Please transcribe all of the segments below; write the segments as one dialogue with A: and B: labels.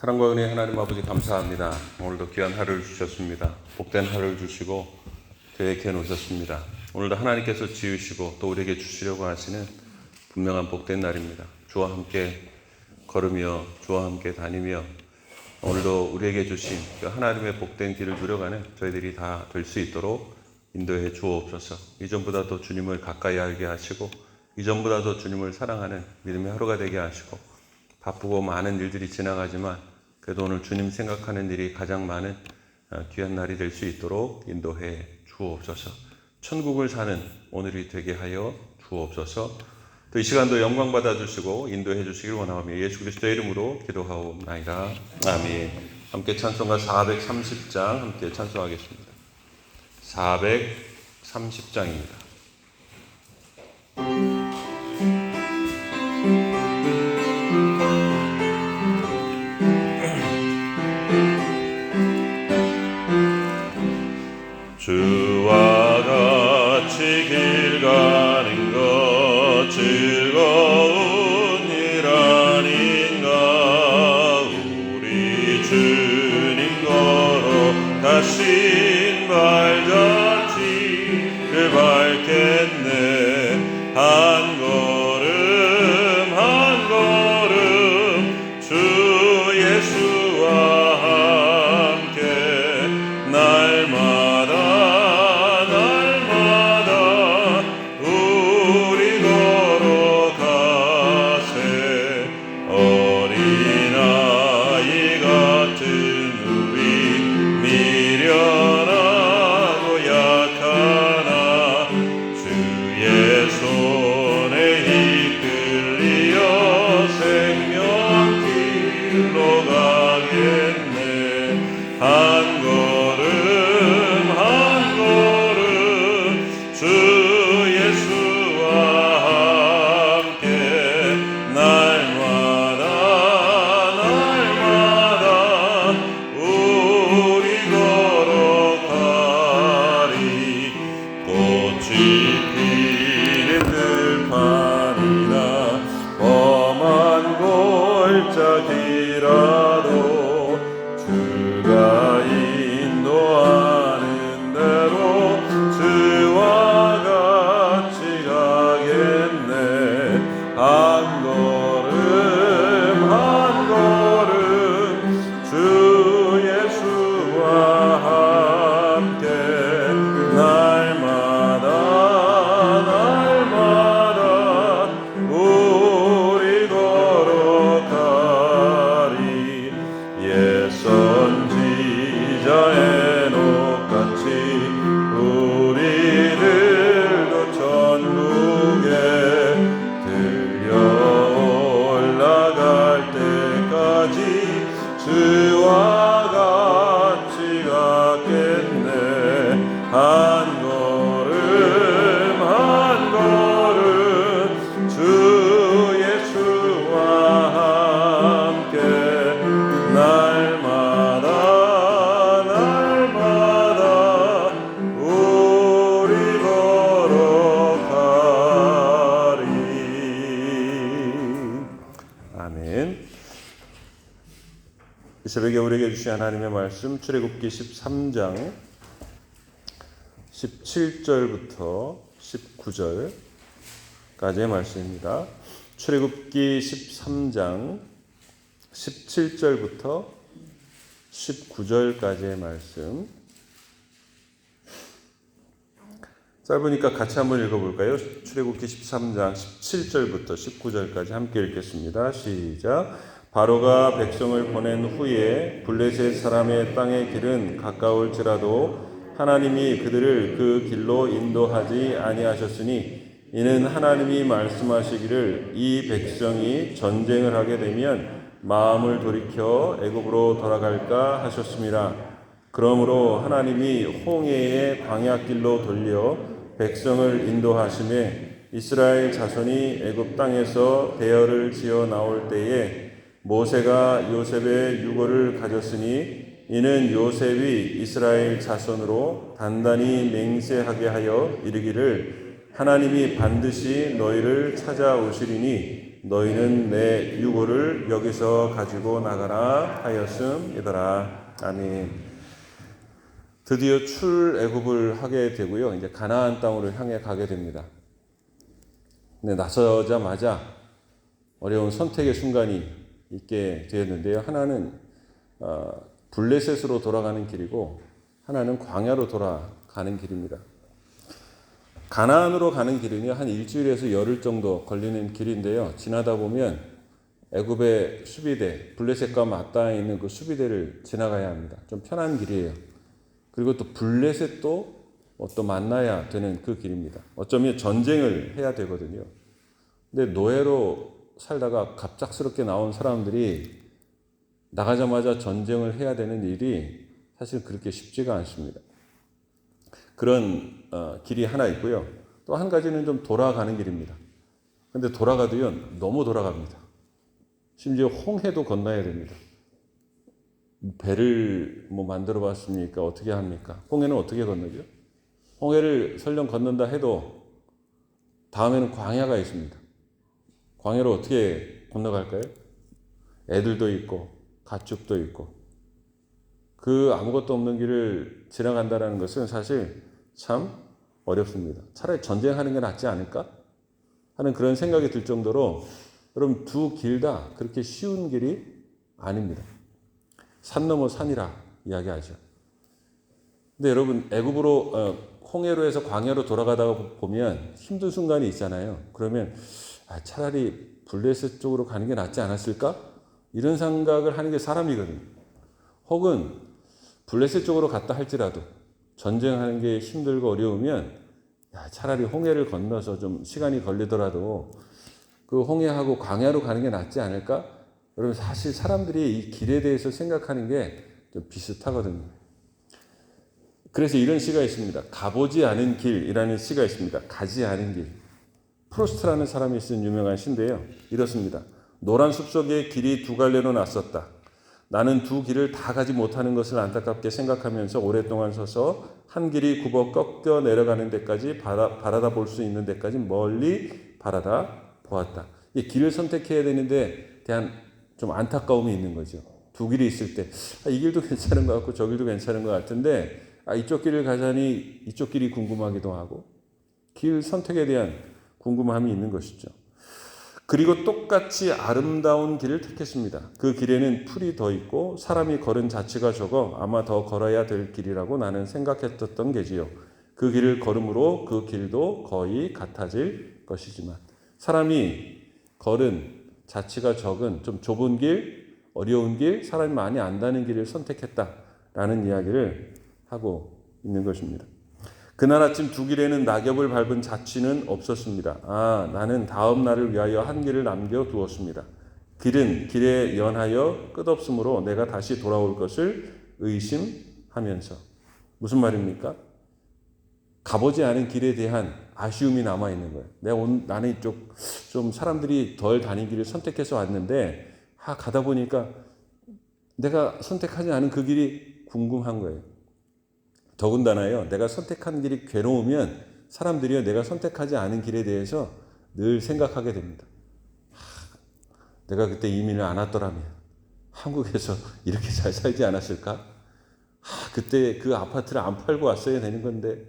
A: 사랑과 은혜 하나님 아버지 감사합니다. 오늘도 귀한 하루를 주셨습니다. 복된 하루를 주시고 계획해 놓으셨습니다. 오늘도 하나님께서 지으시고 또 우리에게 주시려고 하시는 분명한 복된 날입니다. 주와 함께 걸으며 주와 함께 다니며 오늘도 우리에게 주신 그 하나님의 복된 길을 누려가는 저희들이 다 될 수 있도록 인도해 주옵소서. 이전보다도 주님을 가까이 알게 하시고 이전보다도 주님을 사랑하는 믿음의 하루가 되게 하시고 바쁘고 많은 일들이 지나가지만 그래도 오늘 주님 생각하는 일이 가장 많은 귀한 날이 될 수 있도록 인도해 주옵소서. 천국을 사는 오늘이 되게 하여 주옵소서. 또 이 시간도 영광 받아주시고 인도해 주시길 원하오며 예수 그리스도의 이름으로 기도하옵나이다. 아멘. 함께 찬송가 430장 함께 찬송하겠습니다. 430장입니다. 주와 같이 길 가는 것 즐거운 일 아닌가. 우리 주님 걸어가신 발자취를 밟겠네. 한 걸음 한 걸음 주 예수와 함께 날마다 길어도 주가 인도하는 대로 주와 같이 가겠네. 한 걸음 한 걸음 주 예수와 함께 날마다 우리 선지자 에녹같이 우리들도 천국에 들려 올라갈 때까지 주와 같이 가겠네. 한 걸음 한 걸음 주 예수와 함께 날마다 우리 걸어가리. 아멘. 이 새벽에 우리에게 주신 하나님의 말씀 출애굽기 13장 17절부터 19절까지의 말씀입니다. 출애굽기 13장 17절부터 19절까지의 말씀. 짧으니까 같이 한번 읽어볼까요? 출애굽기 13장 17절부터 19절까지 함께 읽겠습니다. 시작. 바로가 백성을 보낸 후에 블레셋 사람의 땅의 길은 가까울지라도 하나님이 그들을 그 길로 인도하지 아니하셨으니 이는 하나님이 말씀하시기를 이 백성이 전쟁을 하게 되면 마음을 돌이켜 애굽으로 돌아갈까 하셨습니다. 그러므로 하나님이 홍해의 광야길로 돌려 백성을 인도하시매 이스라엘 자손이 애굽 땅에서 대열을 지어 나올 때에 모세가 요셉의 유고를 가졌으니 이는 요셉이 이스라엘 자손으로 단단히 맹세하게 하여 이르기를 하나님이 반드시 너희를 찾아오시리니 너희는 내 유고를 여기서 가지고 나가라 하였음이더라. 아멘. 드디어 출애굽을 하게 되고요. 이제 가나안 땅으로 향해 가게 됩니다. 근데 나서자마자 어려운 선택의 순간이 있게 되었는데요. 하나는 블레셋으로 돌아가는 길이고 하나는 광야로 돌아가는 길입니다. 가나안으로 가는 길은요, 한 일주일에서 열흘 정도 걸리는 길인데요. 지나다 보면 애굽의 수비대, 블레셋과 맞닿아 있는 그 수비대를 지나가야 합니다. 좀 편한 길이에요. 그리고 또 블레셋도 또 만나야 되는 그 길입니다. 어쩌면 전쟁을 해야 되거든요. 근데 노예로 살다가 갑작스럽게 나온 사람들이 나가자마자 전쟁을 해야 되는 일이 사실 그렇게 쉽지가 않습니다. 그런 길이 하나 있고요. 또 한 가지는 좀 돌아가는 길입니다. 근데 돌아가도요, 너무 돌아갑니다. 심지어 홍해도 건너야 됩니다. 배를 만들어 봤습니까? 어떻게 합니까? 홍해는 어떻게 건너죠? 홍해를 설령 건넌다 해도 다음에는 광야가 있습니다. 광야로 어떻게 건너갈까요? 애들도 있고 가축도 있고 그 아무것도 없는 길을 지나간다는 것은 사실 참 어렵습니다. 차라리 전쟁하는 게 낫지 않을까 하는 그런 생각이 들 정도로 여러분 두 길 다 그렇게 쉬운 길이 아닙니다. 산 넘어 산이라 이야기하죠. 근데 여러분 애굽으로 홍해로 해서 광야로 돌아가다가 보면 힘든 순간이 있잖아요. 그러면 차라리 블레셋 쪽으로 가는 게 낫지 않았을까? 이런 생각을 하는 게 사람이거든요. 혹은 블레셋 쪽으로 갔다 할지라도 전쟁하는 게 힘들고 어려우면 차라리 홍해를 건너서 좀 시간이 걸리더라도 그 홍해하고 광야로 가는 게 낫지 않을까? 여러분 사실 사람들이 이 길에 대해서 생각하는 게 좀 비슷하거든요. 그래서 이런 시가 있습니다. 가보지 않은 길이라는 시가 있습니다. 가지 않은 길. 프로스트라는 사람이 쓴 유명한 시인데요. 이렇습니다. 노란 숲속에 길이 두 갈래로 났었다. 나는 두 길을 다 가지 못하는 것을 안타깝게 생각하면서 오랫동안 서서 한 길이 굽어 꺾여 내려가는 데까지 바라다 볼 수 있는 데까지 멀리 바라다 보았다. 이 길을 선택해야 되는데 대한 좀 안타까움이 있는 거죠. 두 길이 있을 때 이 길도 괜찮은 것 같고 저 길도 괜찮은 것 같은데 이쪽 길을 가자니 이쪽 길이 궁금하기도 하고 길 선택에 대한 궁금함이 있는 것이죠. 그리고 똑같이 아름다운 길을 택했습니다. 그 길에는 풀이 더 있고 사람이 걸은 자취가 적어 아마 더 걸어야 될 길이라고 나는 생각했었던 게지요. 그 길을 걸음으로 그 길도 거의 같아질 것이지만 사람이 걸은 자취가 적은 좀 좁은 길, 어려운 길, 사람이 많이 안다는 길을 선택했다라는 이야기를 하고 있는 것입니다. 그날 아침 두 길에는 낙엽을 밟은 자취는 없었습니다. 나는 다음 날을 위하여 한 길을 남겨두었습니다. 길은 길에 연하여 끝없으므로 내가 다시 돌아올 것을 의심하면서. 무슨 말입니까? 가보지 않은 길에 대한 아쉬움이 남아있는 거예요. 나는 이쪽 좀 사람들이 덜 다닌 길을 선택해서 왔는데 가다 보니까 내가 선택하지 않은 그 길이 궁금한 거예요. 더군다나요, 내가 선택한 길이 괴로우면 사람들이요, 내가 선택하지 않은 길에 대해서 늘 생각하게 됩니다. 내가 그때 이민을 안 왔더라면 한국에서 이렇게 잘 살지 않았을까? 그때 그 아파트를 안 팔고 왔어야 되는 건데,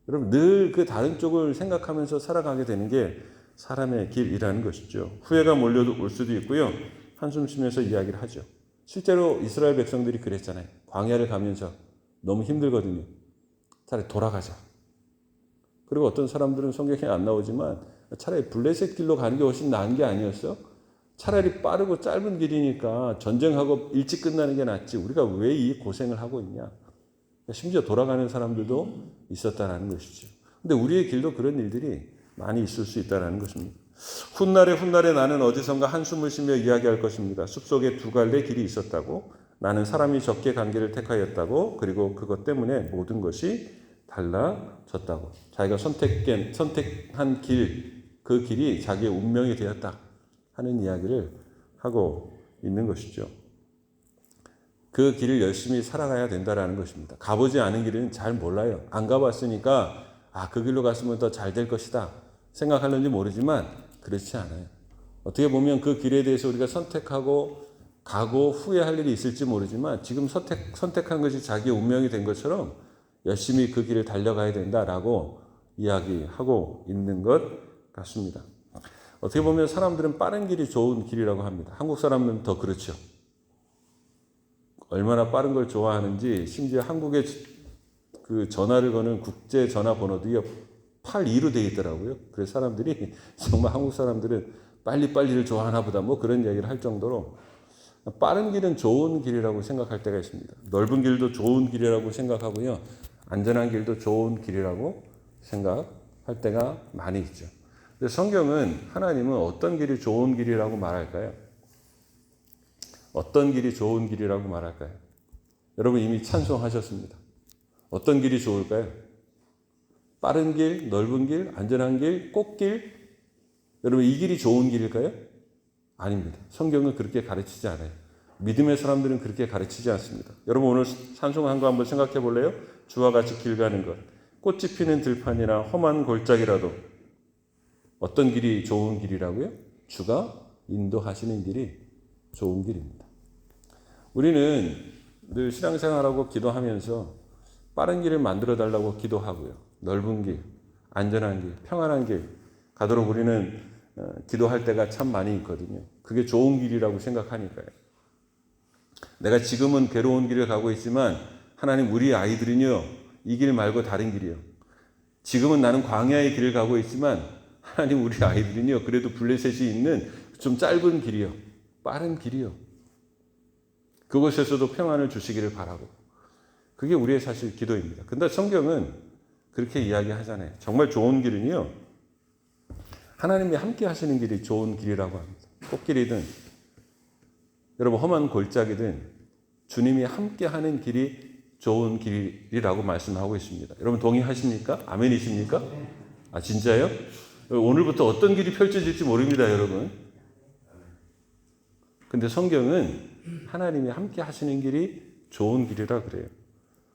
A: 여러분 늘 그 다른 쪽을 생각하면서 살아가게 되는 게 사람의 길이라는 것이죠. 후회가 몰려올 수도 있고요. 한숨 쉬면서 이야기를 하죠. 실제로 이스라엘 백성들이 그랬잖아요. 광야를 가면서 너무 힘들거든요. 차라리 돌아가자. 그리고 어떤 사람들은 성경에 안 나오지만 차라리 블레셋 길로 가는 게 훨씬 나은 게 아니었어? 차라리 빠르고 짧은 길이니까 전쟁하고 일찍 끝나는 게 낫지. 우리가 왜 이 고생을 하고 있냐. 심지어 돌아가는 사람들도 있었다는 것이죠. 근데 우리의 길도 그런 일들이 많이 있을 수 있다는 것입니다. 훗날에 나는 어디선가 한숨을 쉬며 이야기할 것입니다. 숲속에 두 갈래 길이 있었다고. 나는 사람이 적게 간 길을 택하였다고. 그리고 그것 때문에 모든 것이 달라졌다고. 자기가 선택한 길, 그 길이 자기의 운명이 되었다 하는 이야기를 하고 있는 것이죠. 그 길을 열심히 살아가야 된다는 것입니다. 가보지 않은 길은 잘 몰라요. 안 가봤으니까 그 길로 갔으면 더 잘 될 것이다 생각하는지 모르지만 그렇지 않아요. 어떻게 보면 그 길에 대해서 우리가 선택하고 가고 후회할 일이 있을지 모르지만 지금 선택한 것이 자기의 운명이 된 것처럼 열심히 그 길을 달려가야 된다라고 이야기하고 있는 것 같습니다. 어떻게 보면 사람들은 빠른 길이 좋은 길이라고 합니다. 한국 사람은 더 그렇죠. 얼마나 빠른 걸 좋아하는지 심지어 한국에 그 전화를 거는 국제 전화번호도 82로 되어 있더라고요. 그래서 사람들이 정말 한국 사람들은 빨리빨리를 좋아하나 보다 뭐 그런 이야기를 할 정도로 빠른 길은 좋은 길이라고 생각할 때가 있습니다. 넓은 길도 좋은 길이라고 생각하고요. 안전한 길도 좋은 길이라고 생각할 때가 많이 있죠. 근데 성경은 하나님은 어떤 길이 좋은 길이라고 말할까요? 어떤 길이 좋은 길이라고 말할까요? 여러분 이미 찬송하셨습니다. 어떤 길이 좋을까요? 빠른 길, 넓은 길, 안전한 길, 꽃길? 여러분 이 길이 좋은 길일까요? 아닙니다. 성경은 그렇게 가르치지 않아요. 믿음의 사람들은 그렇게 가르치지 않습니다. 여러분 오늘 찬송한 거 한번 생각해 볼래요? 주와 같이 길 가는 것. 꽃이 피는 들판이나 험한 골짜기라도 어떤 길이 좋은 길이라고요? 주가 인도하시는 길이 좋은 길입니다. 우리는 늘 신앙생활하고 기도하면서 빠른 길을 만들어 달라고 기도하고요. 넓은 길, 안전한 길, 평안한 길 가도록 우리는 기도할 때가 참 많이 있거든요. 그게 좋은 길이라고 생각하니까요. 내가 지금은 괴로운 길을 가고 있지만 하나님 우리 아이들은요. 이 길 말고 다른 길이요. 지금은 나는 광야의 길을 가고 있지만 하나님 우리 아이들은요. 그래도 블레셋이 있는 좀 짧은 길이요. 빠른 길이요. 그곳에서도 평안을 주시기를 바라고. 그게 우리의 사실 기도입니다. 근데 성경은 그렇게 이야기하잖아요. 정말 좋은 길은요. 하나님이 함께 하시는 길이 좋은 길이라고 합니다. 꽃길이든 여러분 험한 골짜기든 주님이 함께 하는 길이 좋은 길이라고 말씀하고 있습니다. 여러분 동의하십니까? 아멘이십니까? 아 진짜요? 오늘부터 어떤 길이 펼쳐질지 모릅니다, 여러분. 근데 성경은 하나님이 함께 하시는 길이 좋은 길이라 그래요.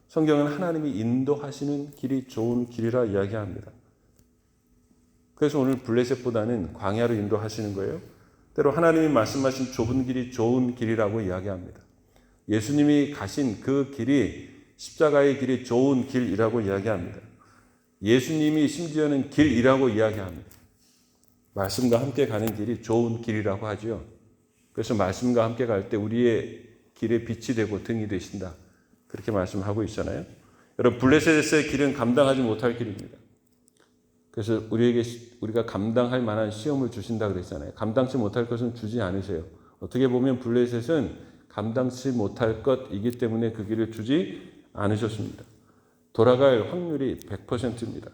A: 성경은 하나님이 인도하시는 길이 좋은 길이라 이야기합니다. 그래서 오늘 블레셋보다는 광야로 인도하시는 거예요. 때로 하나님이 말씀하신 좁은 길이 좋은 길이라고 이야기합니다. 예수님이 가신 그 길이 십자가의 길이 좋은 길이라고 이야기합니다. 예수님이 심지어는 길이라고 이야기합니다. 말씀과 함께 가는 길이 좋은 길이라고 하죠. 그래서 말씀과 함께 갈 때 우리의 길에 빛이 되고 등이 되신다. 그렇게 말씀하고 있잖아요. 여러분 블레셋의 길은 감당하지 못할 길입니다. 그래서 우리가 감당할 만한 시험을 주신다 그랬잖아요. 감당치 못할 것은 주지 않으세요. 어떻게 보면 블레셋은 감당치 못할 것이기 때문에 그 길을 주지 않으셨습니다. 돌아갈 확률이 100%입니다.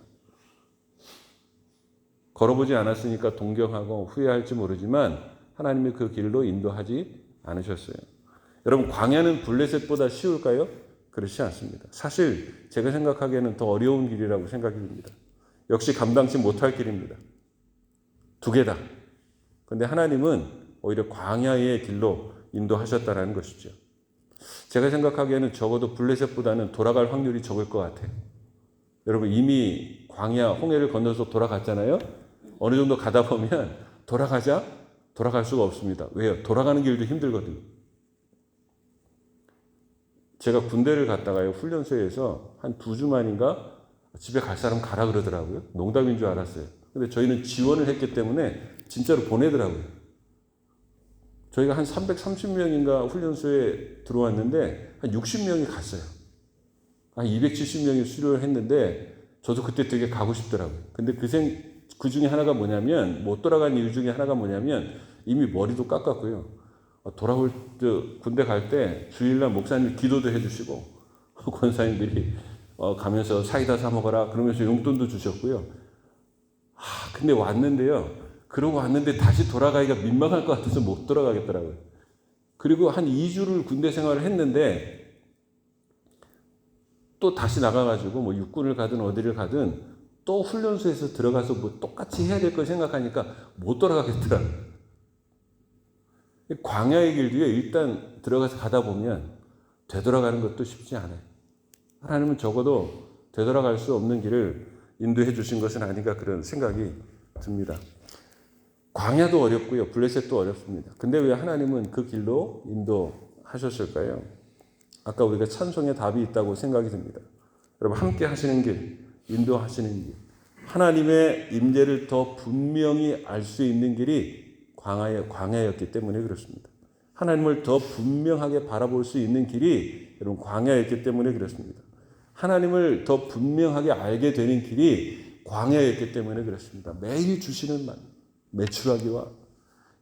A: 걸어보지 않았으니까 동경하고 후회할지 모르지만 하나님이 그 길로 인도하지 않으셨어요. 여러분 광야는 블레셋보다 쉬울까요? 그렇지 않습니다. 사실 제가 생각하기에는 더 어려운 길이라고 생각이 듭니다. 역시 감당치 못할 길입니다. 두 개다. 그런데 하나님은 오히려 광야의 길로 인도하셨다는 것이죠. 제가 생각하기에는 적어도 블레셋보다는 돌아갈 확률이 적을 것 같아요. 여러분 이미 광야 홍해를 건너서 돌아갔잖아요. 어느 정도 가다 보면 돌아갈 수가 없습니다. 왜요? 돌아가는 길도 힘들거든요. 제가 군대를 갔다가요 훈련소에서 한 2주 만인가 집에 갈 사람 가라 그러더라고요. 농담인 줄 알았어요. 근데 저희는 지원을 했기 때문에 진짜로 보내더라고요. 저희가 한 330명인가 훈련소에 들어왔는데 한 60명이 갔어요. 한 270명이 수료를 했는데 저도 그때 되게 가고 싶더라고요. 근데 그 중에 하나가 뭐냐면 못 돌아간 이유 중에 하나가 뭐냐면 이미 머리도 깎았고요. 돌아올 군대 갈 때 주일날 목사님 기도도 해주시고 권사님들이 가면서 사이다 사 먹어라 그러면서 용돈도 주셨고요. 근데 왔는데요. 그러고 왔는데 다시 돌아가기가 민망할 것 같아서 못 돌아가겠더라고요. 그리고 한 2주를 군대 생활을 했는데 또 다시 나가가지고 뭐 육군을 가든 어디를 가든 또 훈련소에서 들어가서 뭐 똑같이 해야 될 걸 생각하니까 못 돌아가겠더라고요. 광야의 길도요. 일단 들어가서 가다 보면 되돌아가는 것도 쉽지 않아요. 하나님은 적어도 되돌아갈 수 없는 길을 인도해 주신 것은 아닌가 그런 생각이 듭니다. 광야도 어렵고요. 블레셋도 어렵습니다. 근데 왜 하나님은 그 길로 인도하셨을까요? 아까 우리가 찬송의 답이 있다고 생각이 듭니다. 여러분 함께 하시는 길, 인도하시는 길. 하나님의 임재를 더 분명히 알 수 있는 길이 광야였기 때문에 그렇습니다. 하나님을 더 분명하게 바라볼 수 있는 길이 여러분 광야였기 때문에 그렇습니다. 하나님을 더 분명하게 알게 되는 길이 광야였기 때문에 그렇습니다. 매일 주시는 만, 메추라기와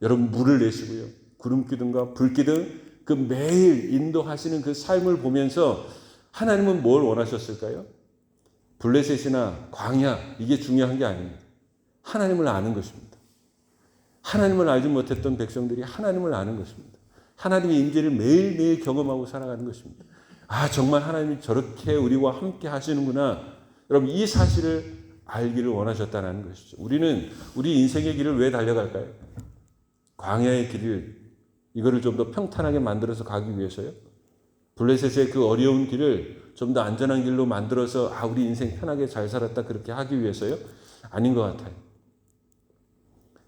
A: 여러분 물을 내시고요. 구름기둥과 불기둥 그 매일 인도하시는 그 삶을 보면서 하나님은 뭘 원하셨을까요? 블레셋이나 광야 이게 중요한 게 아닙니다. 하나님을 아는 것입니다. 하나님을 알지 못했던 백성들이 하나님을 아는 것입니다. 하나님의 임재를 매일매일 경험하고 살아가는 것입니다. 아 정말 하나님이 저렇게 우리와 함께 하시는구나. 여러분 이 사실을 알기를 원하셨다는 것이죠. 우리는 우리 인생의 길을 왜 달려갈까요? 광야의 길을 이거를 좀 더 평탄하게 만들어서 가기 위해서요. 블레셋의 그 어려운 길을 좀 더 안전한 길로 만들어서 우리 인생 편하게 잘 살았다 그렇게 하기 위해서요? 아닌 것 같아요.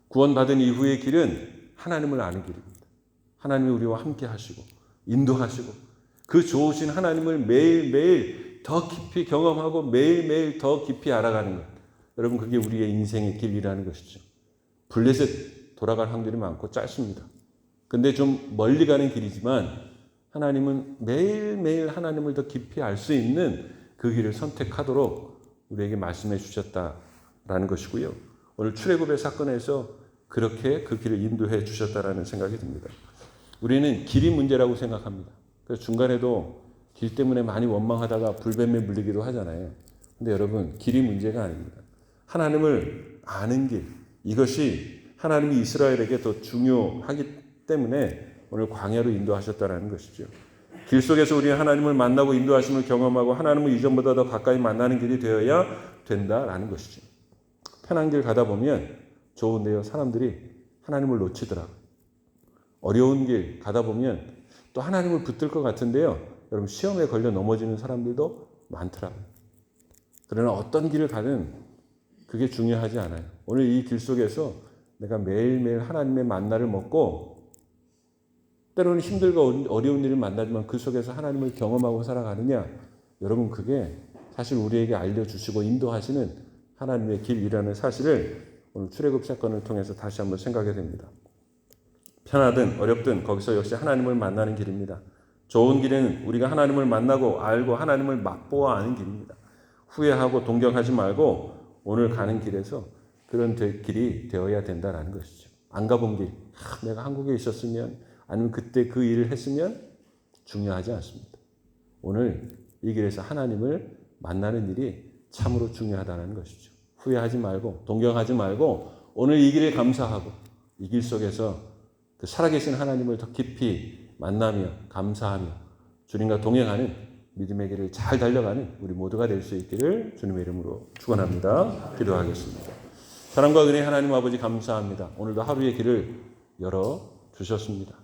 A: 구원받은 이후의 길은 하나님을 아는 길입니다. 하나님이 우리와 함께 하시고 인도하시고 그 좋으신 하나님을 매일매일 더 깊이 경험하고 매일매일 더 깊이 알아가는 것. 여러분 그게 우리의 인생의 길이라는 것이죠. 블레셋 돌아갈 확률이 많고 짧습니다. 근데 좀 멀리 가는 길이지만 하나님은 매일매일 하나님을 더 깊이 알 수 있는 그 길을 선택하도록 우리에게 말씀해 주셨다라는 것이고요. 오늘 출애굽의 사건에서 그렇게 그 길을 인도해 주셨다라는 생각이 듭니다. 우리는 길이 문제라고 생각합니다. 그래서 중간에도 길 때문에 많이 원망하다가 불뱀에 물리기도 하잖아요. 근데 여러분 길이 문제가 아닙니다. 하나님을 아는 길 이것이 하나님이 이스라엘에게 더 중요하기 때문에 오늘 광야로 인도하셨다는 것이죠. 길 속에서 우리는 하나님을 만나고 인도하심을 경험하고 하나님을 이전보다 더 가까이 만나는 길이 되어야 된다라는 것이죠. 편한 길 가다 보면 좋은데요. 사람들이 하나님을 놓치더라고요. 어려운 길 가다 보면 또 하나님을 붙들 것 같은데요. 여러분 시험에 걸려 넘어지는 사람들도 많더라고요. 그러나 어떤 길을 가든 그게 중요하지 않아요. 오늘 이 길 속에서 내가 매일매일 하나님의 만나를 먹고 때로는 힘들고 어려운 일을 만나지만 그 속에서 하나님을 경험하고 살아가느냐 여러분 그게 사실 우리에게 알려주시고 인도하시는 하나님의 길이라는 사실을 오늘 출애굽 사건을 통해서 다시 한번 생각하게 됩니다. 편하든 어렵든 거기서 역시 하나님을 만나는 길입니다. 좋은 길은 우리가 하나님을 만나고 알고 하나님을 맛보아 아는 길입니다. 후회하고 동경하지 말고 오늘 가는 길에서 그런 길이 되어야 된다는 것이죠. 안 가본 길, 내가 한국에 있었으면 아니면 그때 그 일을 했으면 중요하지 않습니다. 오늘 이 길에서 하나님을 만나는 일이 참으로 중요하다는 것이죠. 후회하지 말고 동경하지 말고 오늘 이 길에 감사하고 이 길 속에서 그 살아계신 하나님을 더 깊이 만나며 감사하며 주님과 동행하는 믿음의 길을 잘 달려가는 우리 모두가 될 수 있기를 주님의 이름으로 축원합니다. 기도하겠습니다. 사랑과 은혜 하나님 아버지 감사합니다. 오늘도 하루의 길을 열어주셨습니다.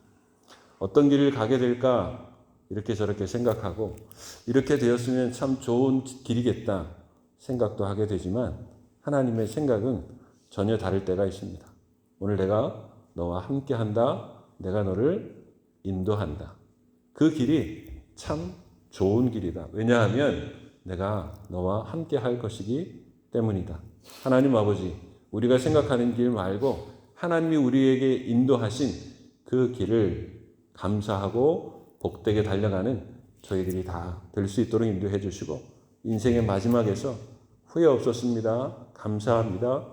A: 어떤 길을 가게 될까 이렇게 저렇게 생각하고 이렇게 되었으면 참 좋은 길이겠다 생각도 하게 되지만 하나님의 생각은 전혀 다를 때가 있습니다. 오늘 내가 너와 함께한다. 내가 너를 인도한다. 그 길이 참 좋은 길이다. 왜냐하면 내가 너와 함께할 것이기 때문이다. 하나님 아버지 우리가 생각하는 길 말고 하나님이 우리에게 인도하신 그 길을 감사하고 복되게 달려가는 저희들이 다 될 수 있도록 인도해 주시고 인생의 마지막에서 후회 없었습니다. 감사합니다.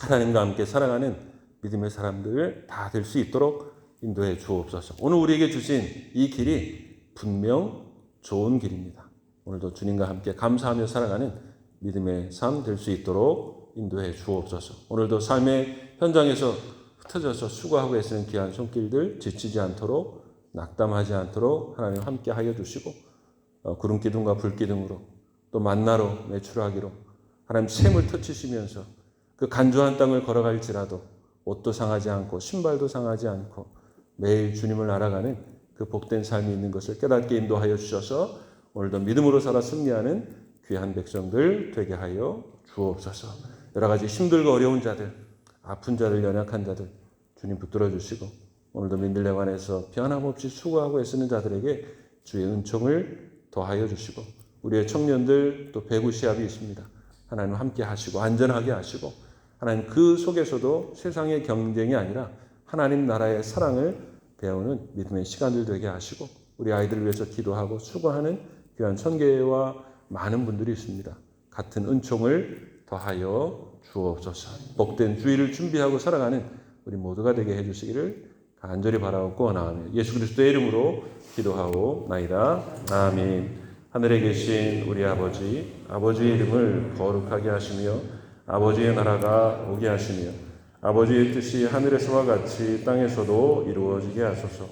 A: 하나님과 함께 살아가는 믿음의 사람들 다 될 수 있도록 인도해 주옵소서. 오늘 우리에게 주신 이 길이 분명 좋은 길입니다. 오늘도 주님과 함께 감사하며 살아가는 믿음의 삶 될 수 있도록 인도해 주옵소서. 오늘도 삶의 현장에서 흩어져서 수고하고 애쓰는 귀한 손길들 지치지 않도록 낙담하지 않도록 하나님 함께 하여 주시고 구름기둥과 불기둥으로 또 만나로 매출하기로 하나님 샘을 터치시면서 그 간조한 땅을 걸어갈지라도 옷도 상하지 않고 신발도 상하지 않고 매일 주님을 알아가는 그 복된 삶이 있는 것을 깨닫게 인도하여 주셔서 오늘도 믿음으로 살아 승리하는 귀한 백성들 되게 하여 주옵소서. 여러 가지 힘들고 어려운 자들 아픈 자들, 연약한 자들 주님 붙들어 주시고 오늘도 민들레관에서 변함없이 수고하고 애쓰는 자들에게 주의 은총을 더하여 주시고 우리의 청년들 또 배구 시합이 있습니다. 하나님 함께 하시고 안전하게 하시고 하나님 그 속에서도 세상의 경쟁이 아니라 하나님 나라의 사랑을 배우는 믿음의 시간들 되게 하시고 우리 아이들을 위해서 기도하고 수고하는 귀한 선교회와 많은 분들이 있습니다. 같은 은총을 더하여 주옵소서. 복된 주일을 준비하고 살아가는 우리 모두가 되게 해주시기를 간절히 바라옵고 원하오며 예수 그리스도의 이름으로 기도하고 나이다. 아멘. 하늘에 계신 우리 아버지, 아버지의 이름을 거룩하게 하시며 아버지의 나라가 오게 하시며 아버지의 뜻이 하늘에서와 같이 땅에서도 이루어지게 하소서.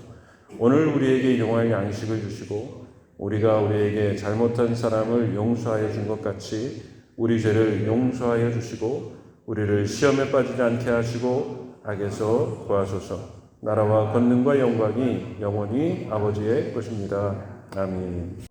A: 오늘 우리에게 일용할 양식을 주시고 우리가 우리에게 잘못한 사람을 용서하여 준 것 같이 우리 죄를 용서하여 주시고 우리를 시험에 빠지지 않게 하시고 악에서 구하소서. 나라와 권능과 영광이 영원히 아버지의 것입니다. 아멘.